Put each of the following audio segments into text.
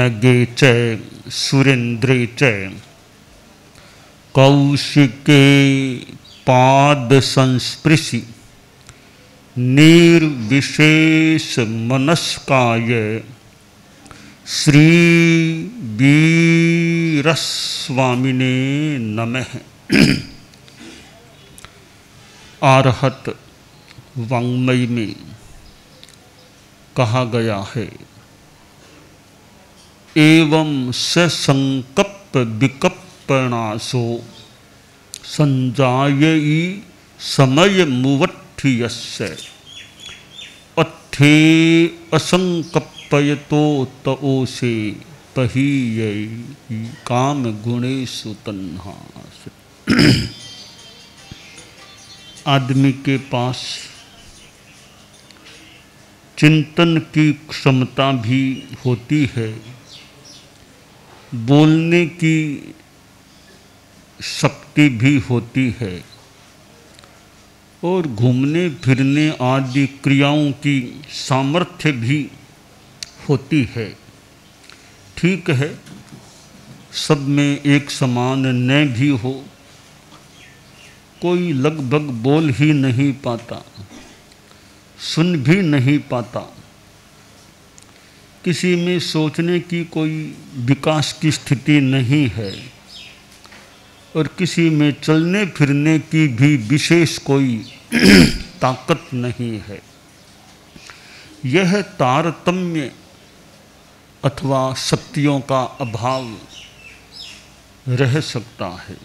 नगे च सुरेन्द्रे च कौशिके पाद संस्पृशि निर्विशेष मनस्काय श्री वीरस्वामिने नमः। आरहत वाङ्मय में कहा गया है, एवं ससंकप्प विकप्पनासो संजायई समय मुवट्ठियस्य अत्थे असंकप्पयतो तओसे पहीयै काम गुणेषु तन्हास। आदमी के पास चिंतन की क्षमता भी होती है, बोलने की शक्ति भी होती है और घूमने फिरने आदि क्रियाओं की सामर्थ्य भी होती है। ठीक है, सब में एक समान न भी हो, कोई लगभग बोल ही नहीं पाता, सुन भी नहीं पाता, किसी में सोचने की कोई विकास की स्थिति नहीं है और किसी में चलने फिरने की भी विशेष कोई ताकत नहीं है। यह तारतम्य अथवा शक्तियों का अभाव रह सकता है।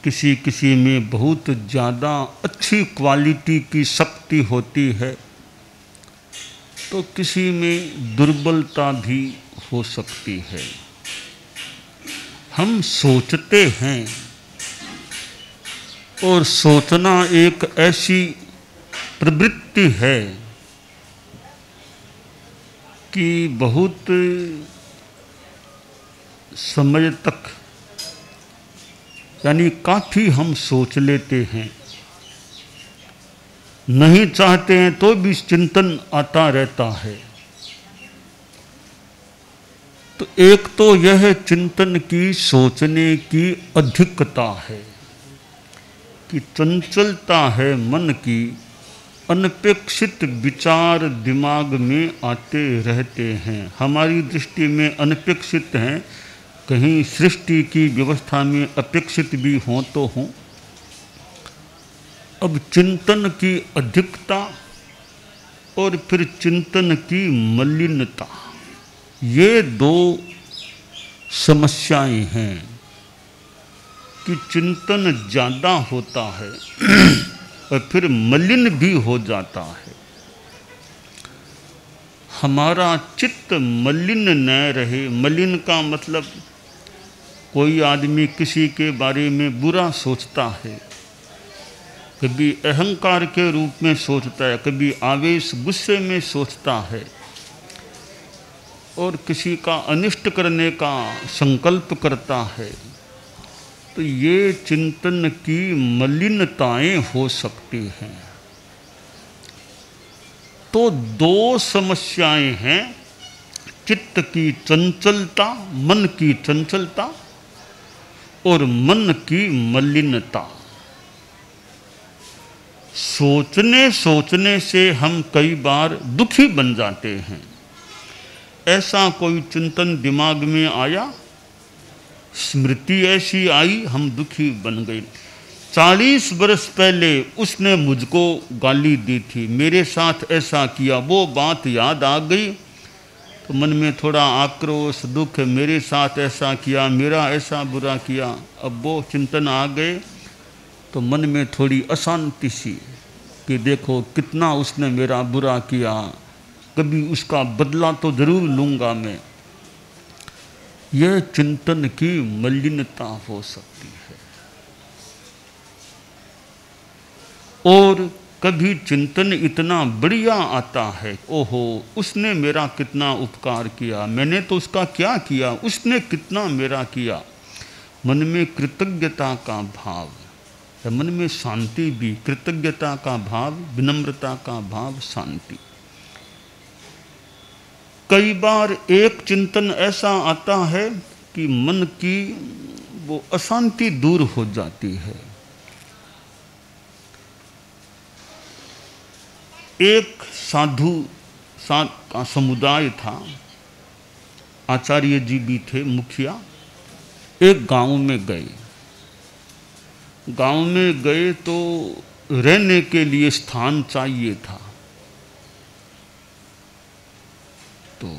किसी किसी में बहुत ज़्यादा अच्छी क्वालिटी की शक्ति होती है तो किसी में दुर्बलता भी हो सकती है। हम सोचते हैं और सोचना एक ऐसी प्रवृत्ति है कि बहुत समय तक, यानी काफ़ी हम सोच लेते हैं, नहीं चाहते हैं तो भी चिंतन आता रहता है। तो एक तो यह चिंतन की सोचने की अधिकता है कि चंचलता है मन की, अनपेक्षित विचार दिमाग में आते रहते हैं। हमारी दृष्टि में अनपेक्षित हैं, कहीं सृष्टि की व्यवस्था में अपेक्षित भी हों तो हों। अब चिंतन की अधिकता और फिर चिंतन की मलिनता, ये दो समस्याएं हैं कि चिंतन ज़्यादा होता है और फिर मलिन भी हो जाता है। हमारा चित्त मलिन न रहे। मलिन का मतलब कोई आदमी किसी के बारे में बुरा सोचता है, कभी अहंकार के रूप में सोचता है, कभी आवेश गुस्से में सोचता है और किसी का अनिष्ट करने का संकल्प करता है, तो ये चिंतन की मलिनताएं हो सकती हैं। तो दो समस्याएं हैं, चित्त की चंचलता, मन की चंचलता और मन की मलिनता। सोचने से हम कई बार दुखी बन जाते हैं। ऐसा कोई चिंतन दिमाग में आया, स्मृति ऐसी आई, हम दुखी बन गए। 40 बरस पहले उसने मुझको गाली दी थी, मेरे साथ ऐसा किया, वो बात याद आ गई तो मन में थोड़ा आक्रोश, दुख, मेरे साथ ऐसा किया, मेरा ऐसा बुरा किया। अब वो चिंतन आ गए तो मन में थोड़ी अशांति सी कि देखो कितना उसने मेरा बुरा किया, कभी उसका बदला तो जरूर लूँगा मैं। यह चिंतन की मलिनता हो सकती है। और कभी चिंतन इतना बढ़िया आता है, ओहो उसने मेरा कितना उपकार किया, मैंने तो उसका क्या किया, उसने कितना मेरा किया। मन में कृतज्ञता का भाव, मन में शांति भी, कृतज्ञता का भाव, विनम्रता का भाव, शांति। कई बार एक चिंतन ऐसा आता है कि मन की वो अशांति दूर हो जाती है। एक साधु का समुदाय था, आचार्य जी भी थे मुखिया। एक गांव में गए, गांव में गए तो रहने के लिए स्थान चाहिए था। तो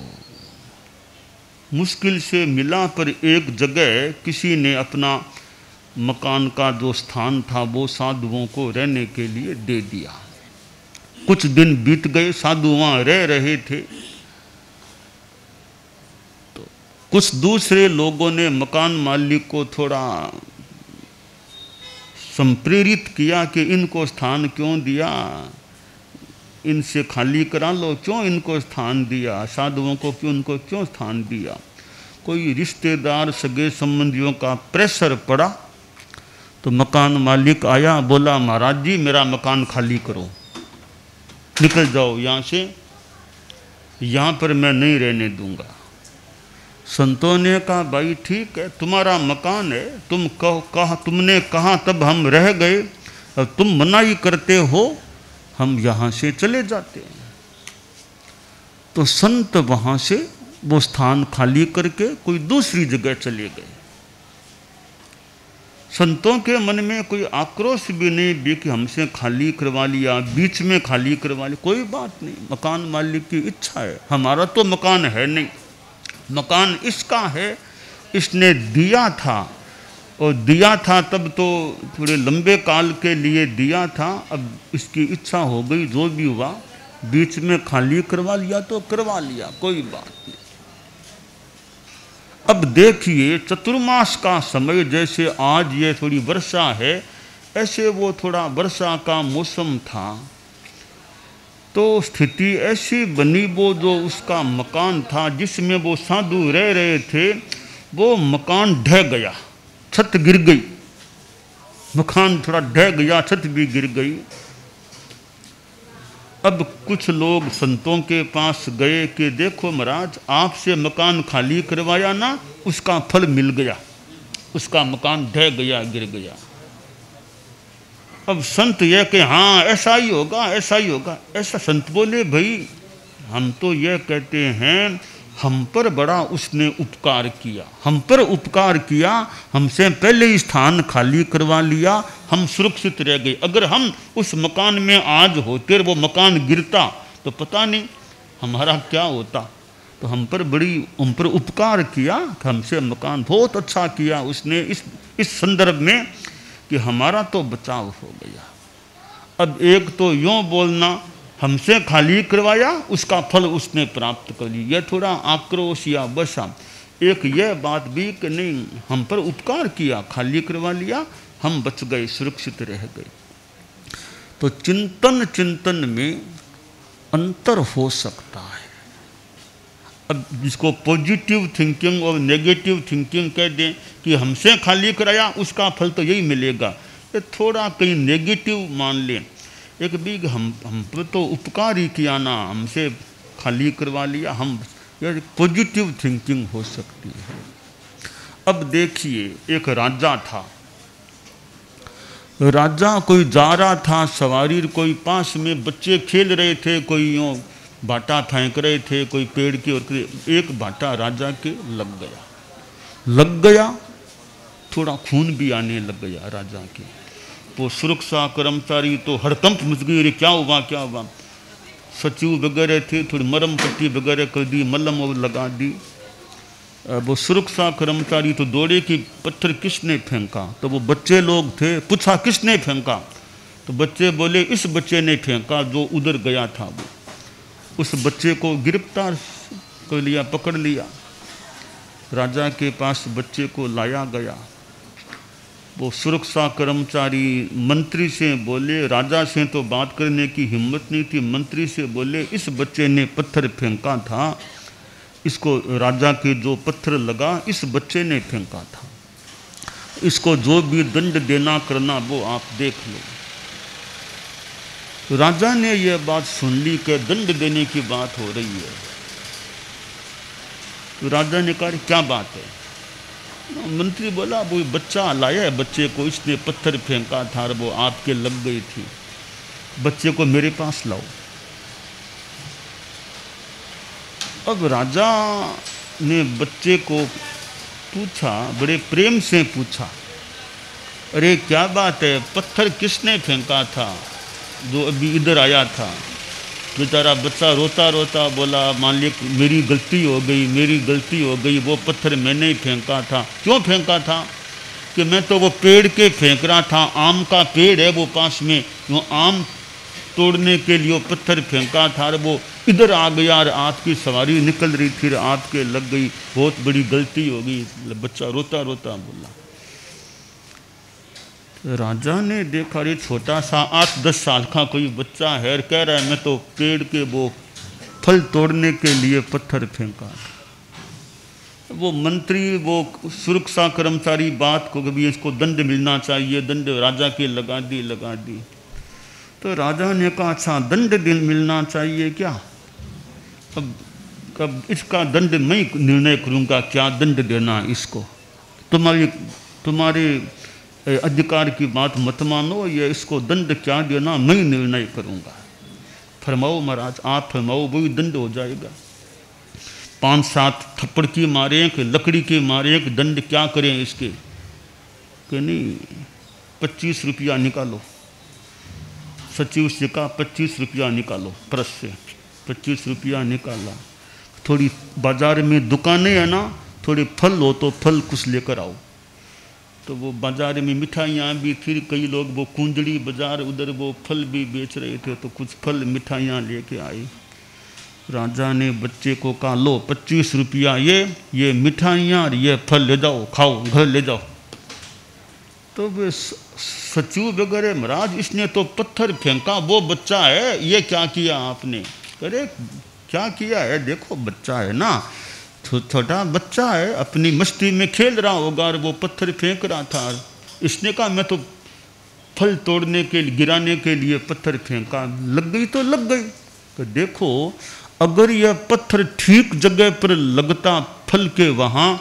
मुश्किल से मिला, पर एक जगह किसी ने अपना मकान का जो स्थान था वो साधुओं को रहने के लिए दे दिया। कुछ दिन बीत गए, साधु वहाँ रह रहे थे। तो कुछ दूसरे लोगों ने मकान मालिक को थोड़ा संप्रेरित किया कि इनको स्थान क्यों दिया, इनसे खाली करा लो, क्यों इनको स्थान दिया, साधुओं को क्यों, उनको क्यों स्थान दिया। कोई रिश्तेदार सगे संबंधियों का प्रेशर पड़ा तो मकान मालिक आया, बोला महाराज जी मेरा मकान खाली करो, निकल जाओ यहाँ से, यहाँ पर मैं नहीं रहने दूंगा। संतों ने कहा भाई ठीक है, तुम्हारा मकान है, तुम तुमने कहा तब हम रह गए, अब तुम मनाही करते हो, हम यहाँ से चले जाते हैं। तो संत वहाँ से वो स्थान खाली करके कोई दूसरी जगह चले गए। संतों के मन में कोई आक्रोश भी नहीं भी कि हमसे खाली करवा लिया, बीच में खाली करवा लिया, कोई बात नहीं, मकान मालिक की इच्छा है, हमारा तो मकान है नहीं, मकान इसका है, इसने दिया था, और दिया था तब तो थोड़े लंबे काल के लिए दिया था, अब इसकी इच्छा हो गई, जो भी हुआ, बीच में खाली करवा लिया तो करवा लिया, कोई बात नहीं। अब देखिए चतुर्मास का समय, जैसे आज ये थोड़ी वर्षा है, ऐसे वो थोड़ा वर्षा का मौसम था, तो स्थिति ऐसी बनी, वो जो उसका मकान था जिसमें वो साधु रह रहे थे, वो मकान ढह गया, छत गिर गई, मकान थोड़ा ढह गया, छत भी गिर गई। अब कुछ लोग संतों के पास गए कि देखो महाराज, आपसे मकान खाली करवाया ना, उसका फल मिल गया, उसका मकान ढह गया, गिर गया। अब संत यह कि हाँ ऐसा ही होगा, ऐसा ही होगा। ऐसा संत बोले भाई हम तो यह कहते हैं, हम पर बड़ा उसने उपकार किया, हम पर उपकार किया, हमसे पहले ही स्थान खाली करवा लिया, हम सुरक्षित रह गए। अगर हम उस मकान में आज होते, वो मकान गिरता तो पता नहीं हमारा क्या होता। तो हम पर उपकार किया, हमसे मकान बहुत अच्छा किया उसने इस संदर्भ में कि हमारा तो बचाव हो गया। अब एक तो यूँ बोलना, हमसे खाली करवाया, उसका फल उसने प्राप्त कर लिया, यह थोड़ा आक्रोश या बसा। एक यह बात भी कि नहीं, हम पर उपकार किया, खाली करवा लिया, हम बच गए, सुरक्षित रह गए। तो चिंतन में अंतर हो सकता है। अब जिसको पॉजिटिव थिंकिंग और नेगेटिव थिंकिंग कह दें कि हमसे खाली कराया, उसका फल तो यही मिलेगा, ये थोड़ा कहीं नेगेटिव मान लें। एक भी हम पर तो उपकार ही किया ना, हमसे खाली करवा लिया, हम, यह पॉजिटिव थिंकिंग हो सकती है। अब देखिए एक राजा था, राजा कोई जा रहा था सवारी, कोई पास में बच्चे खेल रहे थे, कोई यूँ बाटा फेंक रहे थे, कोई पेड़ की ओर, एक बाटा राजा के लग गया, थोड़ा खून भी आने लग गया राजा के। वो सुरक्षा कर्मचारी तो हड़कंप मच गई, अरे क्या हुआ। सचिव वगैरह थे, थोड़ी मरम पट्टी वगैरह कर दी, मलम और लगा दी। वो सुरक्षा कर्मचारी तो दौड़े कि पत्थर किसने फेंका, तो वो बच्चे लोग थे, पूछा किसने फेंका, तो बच्चे बोले इस बच्चे ने फेंका जो उधर गया था। वो उस बच्चे को गिरफ्तार कर लिया, पकड़ लिया, राजा के पास बच्चे को लाया गया। वो सुरक्षा कर्मचारी मंत्री से बोले, राजा से तो बात करने की हिम्मत नहीं थी, मंत्री से बोले इस बच्चे ने पत्थर फेंका था, इसको राजा के जो पत्थर लगा इस बच्चे ने फेंका था, इसको जो भी दंड देना करना वो आप देख लो। राजा ने यह बात सुन ली कि दंड देने की बात हो रही है। तो राजा ने कहा क्या बात है? मंत्री बोला वो बच्चा लाया है, बच्चे को इसने पत्थर फेंका था और वो आपके लग गई थी, बच्चे को मेरे पास लाओ। अब राजा ने बच्चे को पूछा, बड़े प्रेम से पूछा, अरे क्या बात है, पत्थर किसने फेंका था जो अभी इधर आया था? बेचारा बच्चा रोता रोता बोला, मालिक मेरी गलती हो गई, मेरी गलती हो गई, वो पत्थर मैंने ही फेंका था। क्यों फेंका था? कि मैं तो वो पेड़ के फेंक रहा था, आम का पेड़ है वो पास में, वो आम तोड़ने के लिए वो पत्थर फेंका था और वो इधर आ गया और आपकी सवारी निकल रही थी, आपके लग गई, बहुत बड़ी गलती हो गई। बच्चा रोता रोता बोला। राजा ने देखा, रे छोटा सा 8-10 साल का कोई बच्चा है और कह रहा है मैं तो पेड़ के वो फल तोड़ने के लिए पत्थर फेंका था। वो मंत्री, वो सुरक्षा कर्मचारी बात को कभी इसको दंड मिलना चाहिए, दंड राजा के लगा दी। तो राजा ने कहा अच्छा दंड मिलना चाहिए क्या? अब इसका दंड मैं निर्णय करूँगा, क्या दंड देना इसको। तुम्हारे अधिकार की बात मत मानो, ये इसको दंड क्या देना मैं निर्णय करूँगा। फरमाओ महाराज, आप फरमाओ, वही दंड हो जाएगा। 5-7 थप्पड़ की मारे कि लकड़ी के मारे कि दंड क्या करें इसके? कि नहीं 25 रुपया निकालो। सचिव से कहा 25 रुपया निकालो, प्रेस से 25 रुपया निकाला। थोड़ी बाजार में दुकानें है ना, थोड़े फल हो तो फल कुछ लेकर आओ। तो वो बाजार में मिठाइयाँ भी, फिर कई लोग वो कुंजड़ी बाजार उधर वो फल भी बेच रहे थे, तो कुछ फल मिठाइयाँ लेके आए। राजा ने बच्चे को कहा लो 25 रुपया ये मिठाइयाँ और ये फल ले जाओ, खाओ, घर ले जाओ। तो वे सचिव वगैरह, महाराज इसने तो पत्थर फेंका, वो बच्चा है, ये क्या किया आपने? अरे क्या किया है, देखो बच्चा है ना, छोटा बच्चा है, अपनी मस्ती में खेल रहा होगा और वो पत्थर फेंक रहा था। इसने कहा मैं तो फल तोड़ने के लिए, गिराने के लिए पत्थर फेंका, लग गई तो लग गई। तो देखो अगर यह पत्थर ठीक जगह पर लगता फल के वहाँ,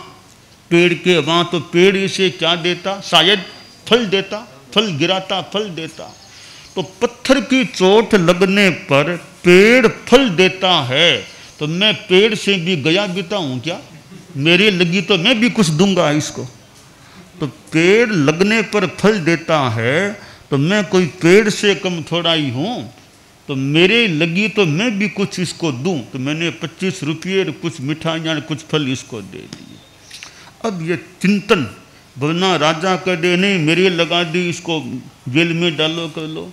पेड़ के वहाँ, तो पेड़ इसे क्या देता? शायद फल देता, फल गिराता, फल देता। तो पत्थर की चोट लगने पर पेड़ फल देता है, तो मैं पेड़ से भी गया बीता हूँ क्या? मेरी लगी तो मैं भी कुछ दूंगा इसको। तो पेड़ लगने पर फल देता है, तो मैं कोई पेड़ से कम थोड़ा ही हूँ, तो मेरे लगी तो मैं भी कुछ इसको दूं। तो मैंने 25 रुपये कुछ मिठाइयाँ कुछ फल इसको दे दिए। अब ये चिंतन, वरना राजा कह दे नहीं मेरे लगा दी, इसको जेल में डालो कर लो,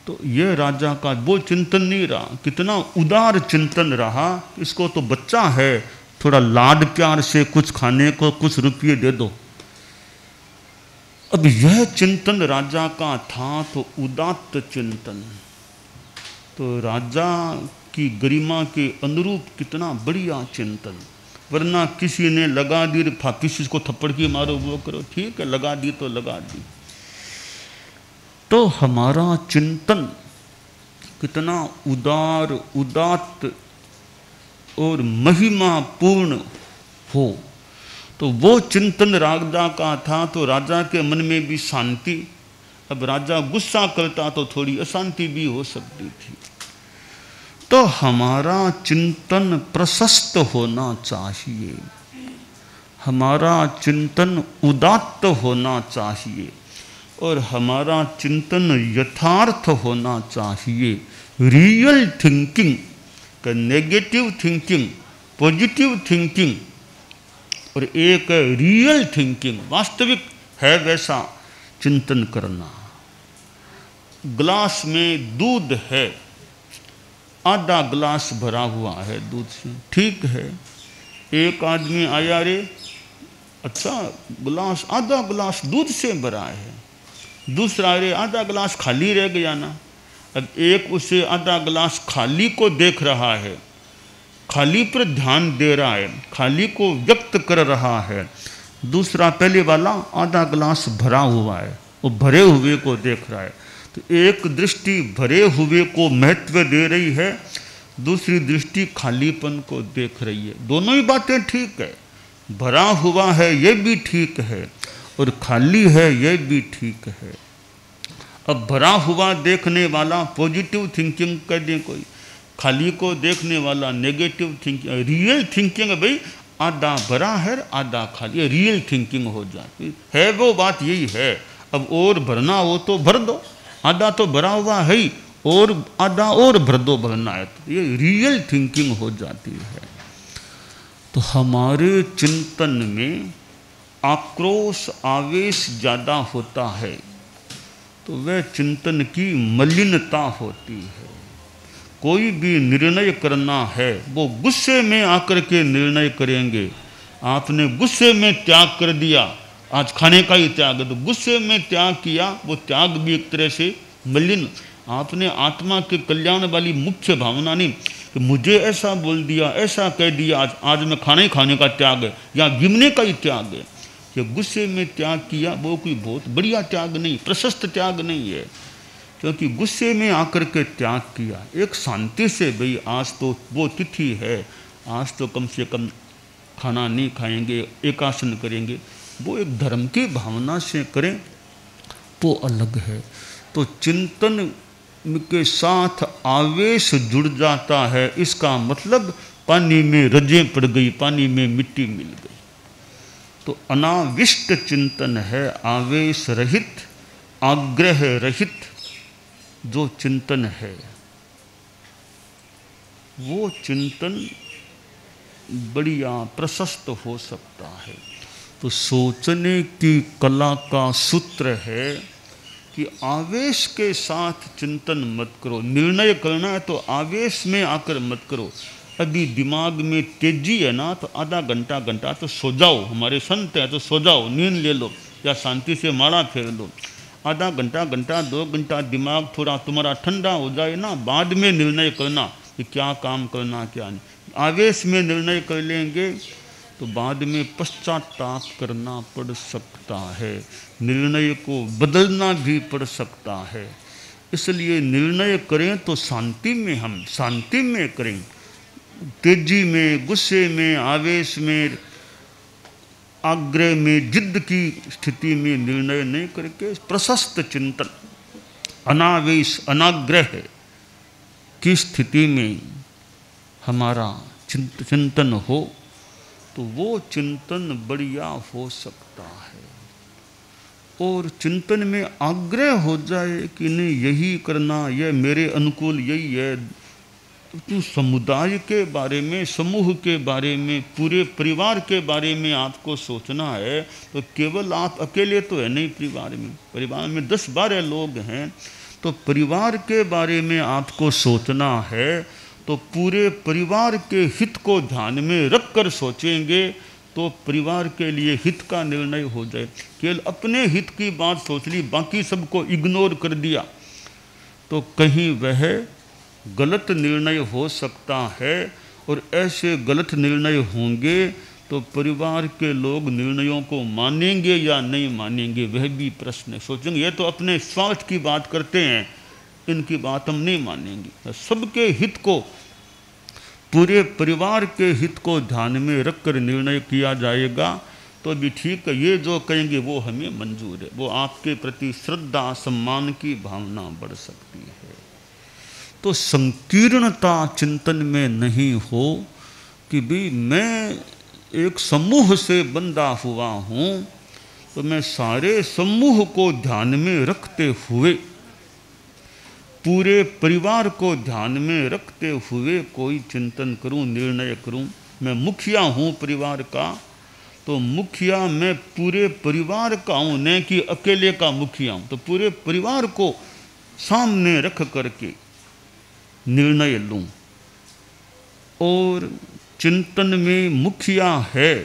तो ये राजा का वो चिंतन नहीं रहा। कितना उदार चिंतन रहा, इसको तो बच्चा है, थोड़ा लाड प्यार से कुछ खाने को कुछ रुपये दे दो। अब यह चिंतन राजा का था, तो उदात्त चिंतन, तो राजा की गरिमा के अनुरूप कितना बढ़िया चिंतन। वरना किसी ने लगा दी, किसी को थप्पड़ की मारो, वो करो, ठीक है लगा दी तो लगा दी। तो हमारा चिंतन कितना उदार, उदात्त और महिमापूर्ण हो, तो वो चिंतन राजा का था। तो राजा के मन में भी शांति। अब राजा गुस्सा करता तो थोड़ी अशांति भी हो सकती थी। तो हमारा चिंतन प्रशस्त होना चाहिए, हमारा चिंतन उदात्त होना चाहिए, और हमारा चिंतन यथार्थ होना चाहिए। रियल थिंकिंग का नेगेटिव थिंकिंग, पॉजिटिव थिंकिंग, और एक रियल थिंकिंग, वास्तविक है वैसा चिंतन करना। ग्लास में दूध है, आधा ग्लास भरा हुआ है दूध से, ठीक है। एक आदमी आया, रे अच्छा ग्लास, आधा ग्लास दूध से भरा है। दूसरा, रे आधा ग्लास खाली रह गया ना। अब एक उसे आधा ग्लास खाली को देख रहा है, खाली पर ध्यान दे रहा है, खाली को व्यक्त कर रहा है। दूसरा पहले वाला आधा ग्लास भरा हुआ है, वो भरे हुए को देख रहा है। तो एक दृष्टि भरे हुए को महत्व दे रही है, दूसरी दृष्टि खालीपन को देख रही है। दोनों ही बातें ठीक है, भरा हुआ है ये भी ठीक है और खाली है ये भी ठीक है। अब भरा हुआ देखने वाला पॉजिटिव थिंकिंग कर दे कोई, खाली को देखने वाला नेगेटिव थिंकिंग। रियल थिंकिंग है भाई, आधा भरा है आधा खाली, रियल थिंकिंग हो जाती है। वो बात यही है, अब और भरना हो तो भर दो, आधा तो भरा हुआ है ही, और आधा और भर दो भरना है, तो ये रियल थिंकिंग हो जाती है। तो हमारे चिंतन में आक्रोश आवेश ज़्यादा होता है तो वह चिंतन की मलिनता होती है। कोई भी निर्णय करना है वो गुस्से में आकर के निर्णय करेंगे। आपने गुस्से में त्याग कर दिया, आज खाने का ही त्याग है, तो गुस्से में त्याग किया, वो त्याग भी एक तरह से मलिन। आपने आत्मा के कल्याण वाली मुख्य भावना नहीं कि मुझे ऐसा बोल दिया, ऐसा कह दिया, आज मैं खाना ही खाने का त्याग है या गिमने का ही त्याग है। ये गुस्से में त्याग किया वो कोई बहुत बढ़िया त्याग नहीं, प्रशस्त त्याग नहीं है, क्योंकि गुस्से में आकर के त्याग किया। एक शांति से, भाई आज तो वो तिथि है, आज तो कम से कम खाना नहीं खाएंगे, एकासन करेंगे, वो एक धर्म की भावना से करें तो अलग है। तो चिंतन के साथ आवेश जुड़ जाता है, इसका मतलब पानी में रजें पड़ गई, पानी में मिट्टी मिल गई। तो अनाविष्ट चिंतन है, आवेश रहित, आग्रह रहित जो चिंतन है, वो चिंतन बढ़िया प्रशस्त हो सकता है। तो सोचने की कला का सूत्र है कि आवेश के साथ चिंतन मत करो। निर्णय करना है तो आवेश में आकर मत करो। अभी दिमाग में तेजी है ना, तो आधा घंटा तो सो जाओ, हमारे संत है तो सो जाओ, नींद ले लो या शांति से माला फेर लो। आधा घंटा 2 घंटा दिमाग थोड़ा तुम्हारा ठंडा हो जाए ना, बाद में निर्णय करना कि क्या काम करना क्या नहीं। आवेश में निर्णय कर लेंगे तो बाद में पश्चाताप करना पड़ सकता है, निर्णय को बदलना भी पड़ सकता है। इसलिए निर्णय करें तो शांति में, हम शांति में करें। तेजी में, गुस्से में, आवेश में, आग्रह में, जिद्द की स्थिति में निर्णय नहीं करके प्रशस्त चिंतन, अनावेश अनाग्रह की स्थिति में हमारा चिंतन हो तो वो चिंतन बढ़िया हो सकता है। और चिंतन में आग्रह हो जाए कि नहीं यही करना, यह मेरे अनुकूल यही है, तो समुदाय के बारे में, समूह के बारे में, पूरे परिवार के बारे में आपको सोचना है। तो केवल आप अकेले तो है नहीं, परिवार में 10-12 लोग हैं, तो परिवार के बारे में आपको सोचना है। तो पूरे परिवार के हित को ध्यान में रख कर सोचेंगे तो परिवार के लिए हित का निर्णय हो जाए। केवल अपने हित की बात सोच ली, बाकी सबको इग्नोर कर दिया, तो कहीं वह गलत निर्णय हो सकता है। और ऐसे गलत निर्णय होंगे तो परिवार के लोग निर्णयों को मानेंगे या नहीं मानेंगे, वह भी प्रश्न है। सोचेंगे ये तो अपने स्वार्थ की बात करते हैं, इनकी बात हम नहीं मानेंगे। सबके हित को, पूरे परिवार के हित को ध्यान में रखकर निर्णय किया जाएगा तो भी ठीक है। ये जो कहेंगे वो हमें मंजूर है, वो आपके प्रति श्रद्धा सम्मान की भावना बढ़ सकती है। तो संकीर्णता चिंतन में नहीं हो कि भाई मैं एक समूह से बंधा हुआ हूँ, तो मैं सारे समूह को ध्यान में रखते हुए, पूरे परिवार को ध्यान में रखते हुए कोई चिंतन करूं, निर्णय करूं। मैं मुखिया हूं परिवार का, तो मुखिया मैं पूरे परिवार का हूं, न कि अकेले का मुखिया हूं। तो पूरे परिवार को सामने रख करके निर्णय लूं। और चिंतन में मुखिया है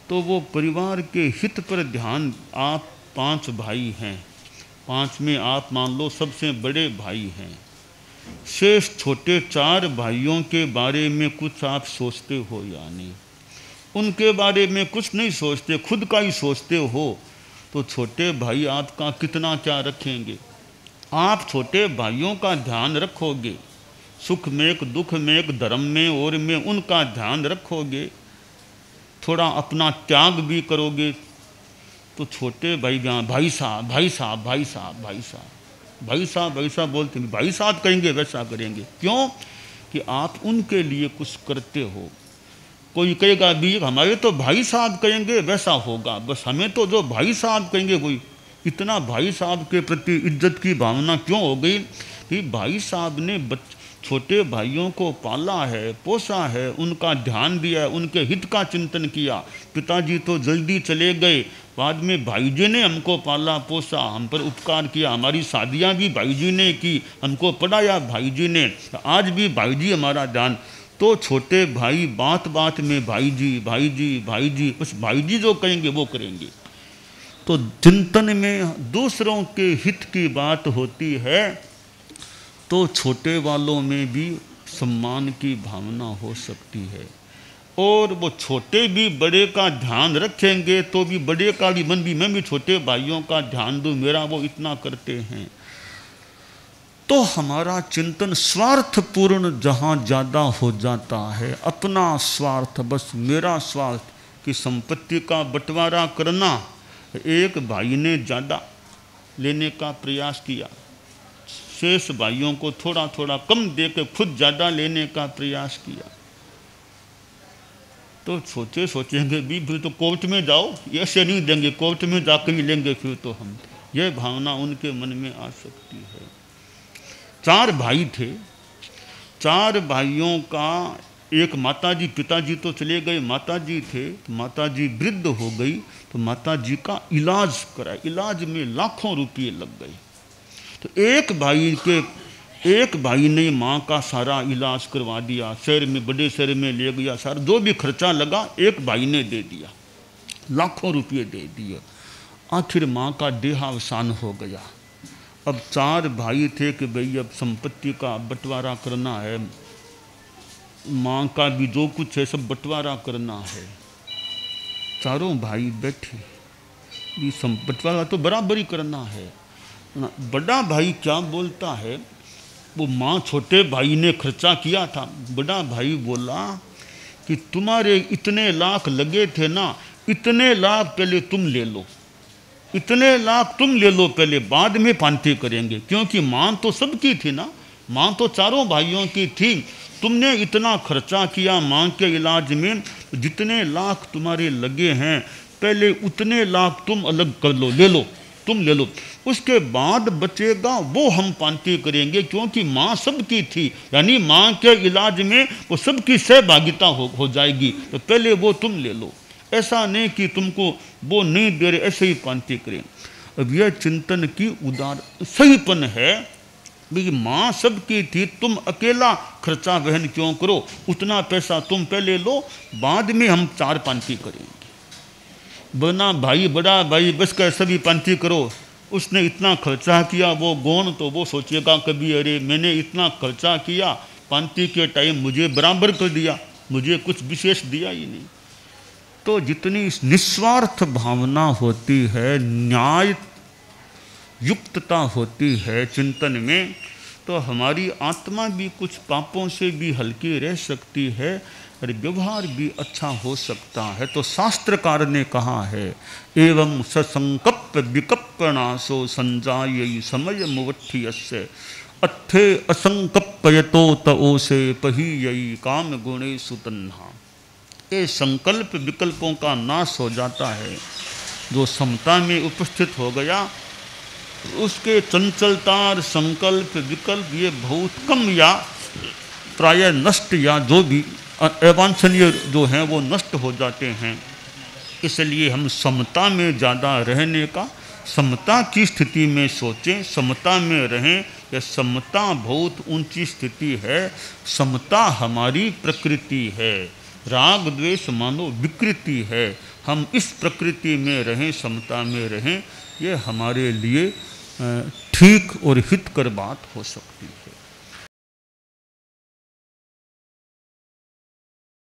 तो वो परिवार के हित पर ध्यान, आप 5 भाई हैं, 5 में आप मान लो सबसे बड़े भाई हैं, शेष छोटे 4 भाइयों के बारे में कुछ आप सोचते हो या नहीं? उनके बारे में कुछ नहीं सोचते, खुद का ही सोचते हो, तो छोटे भाई आपका कितना क्या रखेंगे? आप छोटे भाइयों का ध्यान रखोगे सुख में एक, दुख में एक, धर्म में और में उनका ध्यान रखोगे, थोड़ा अपना त्याग भी करोगे, तो छोटे भाई भाई साहब भाई साहब भाई साहब भाई साहब भाई साहब भाई साहब बोलते हैं, भाई साहब कहेंगे वैसा करेंगे। क्यों कि आप उनके लिए कुछ करते हो। कोई कहेगा भी हमारे तो भाई साहब कहेंगे वैसा होगा, बस हमें तो जो भाई साहब कहेंगे कोई, इतना भाई साहब के प्रति इज्जत की भावना क्यों हो गई कि भाई साहब ने छोटे भाइयों को पाला है, पोसा है, उनका ध्यान दिया है, उनके हित का चिंतन किया। पिताजी तो जल्दी चले गए, बाद में भाई जी ने हमको पाला पोसा, हम पर उपकार किया, हमारी शादियां भी भाई जी ने की, हमको पढ़ाया भाई जी ने, आज भी भाई जी हमारा ध्यान। तो छोटे भाई बात बात में भाई जी भाई जी भाई जी, उस भाई जी जो कहेंगे वो करेंगे। तो चिंतन में दूसरों के हित की बात होती है तो छोटे वालों में भी सम्मान की भावना हो सकती है, और वो छोटे भी बड़े का ध्यान रखेंगे तो भी बड़े का भी मन भी, मैं भी छोटे भाइयों का ध्यान दूँ, मेरा वो इतना करते हैं। तो हमारा चिंतन स्वार्थपूर्ण जहाँ ज़्यादा हो जाता है, अपना स्वार्थ, बस मेरा स्वार्थ की संपत्ति का बंटवारा करना। एक भाई ने ज़्यादा लेने का प्रयास किया, शेष भाइयों को थोड़ा थोड़ा कम देकर खुद ज़्यादा लेने का प्रयास किया, तो सोचेंगे भी फिर तो कोर्ट में जाओ, ऐसे नहीं देंगे, कोर्ट में जाकर ही लेंगे फिर तो हम। यह भावना उनके मन में आ सकती है। 4 भाई थे, 4 भाइयों का एक माताजी, पिताजी तो चले गए, माताजी थे, माताजी वृद्ध हो गई, तो माताजी का इलाज करा, इलाज में लाखों रुपये लग गए। तो एक भाई ने माँ का सारा इलाज करवा दिया, शहर में, बड़े शहर में ले गया, सारा जो भी खर्चा लगा एक भाई ने दे दिया, लाखों रुपये दे दिए। आखिर माँ का देहावसान हो गया। अब 4 भाई थे कि भाई अब संपत्ति का बंटवारा करना है, माँ का भी जो कुछ है सब बंटवारा करना है। चारों भाई बैठे, ये बंटवारा तो बराबरी करना है। बड़ा भाई क्या बोलता है, वो माँ छोटे भाई ने खर्चा किया था, बड़ा भाई बोला कि तुम्हारे इतने लाख लगे थे ना, इतने लाख पहले तुम ले लो, इतने लाख तुम ले लो पहले, बाद में पांति करेंगे। क्योंकि माँ तो सबकी थी ना, माँ तो चारों भाइयों की थी, तुमने इतना खर्चा किया माँ के इलाज में, जितने लाख तुम्हारे लगे हैं पहले उतने लाख तुम अलग कर लो, ले लो, तुम ले लो, उसके बाद बचेगा वो हम पांति करेंगे। क्योंकि माँ सबकी थी, यानी माँ के इलाज में वो सबकी सहभागिता हो जाएगी, तो पहले वो तुम ले लो, ऐसा नहीं कि तुमको वो नहीं दे रहे, ऐसे ही पांति करें। अब यह चिंतन की उदार सहीपन है कि माँ सबकी थी, तुम अकेला खर्चा वहन क्यों करो, उतना पैसा तुम पहले लो, बाद में हम 4 पांति करेंगे। बना भाई, बड़ा भाई बस कर सभी पांति करो, उसने इतना खर्चा किया, वो गौण तो वो सोचेगा कभी अरे मैंने इतना खर्चा किया, पांति के टाइम मुझे बराबर कर दिया, मुझे कुछ विशेष दिया ही नहीं। तो जितनी निस्वार्थ भावना होती है, न्याय युक्तता होती है चिंतन में, तो हमारी आत्मा भी कुछ पापों से भी हल्की रह सकती है और व्यवहार भी अच्छा हो सकता है। तो शास्त्रकार ने कहा है, एवं ससंकप्प विकप्पनाशो संजायि समय मुवठ्ठियस्य अत्थे असंकप्पयतो तओसे पहीयि काम गुणेषु तन्हा। ये संकल्प विकल्पों का नाश हो जाता है। जो समता में उपस्थित हो गया, उसके चंचलता, संकल्प विकल्प ये बहुत कम या प्राय नष्ट या जो भी अवांछनीय जो हैं वो नष्ट हो जाते हैं। इसलिए हम समता में ज़्यादा रहने का, समता की स्थिति में सोचें, समता में रहें। यह समता बहुत ऊंची स्थिति है, समता हमारी प्रकृति है, राग द्वेष मानो विकृति है। हम इस प्रकृति में रहें, समता में रहें, ये हमारे लिए ठीक और हितकर बात हो सकती है।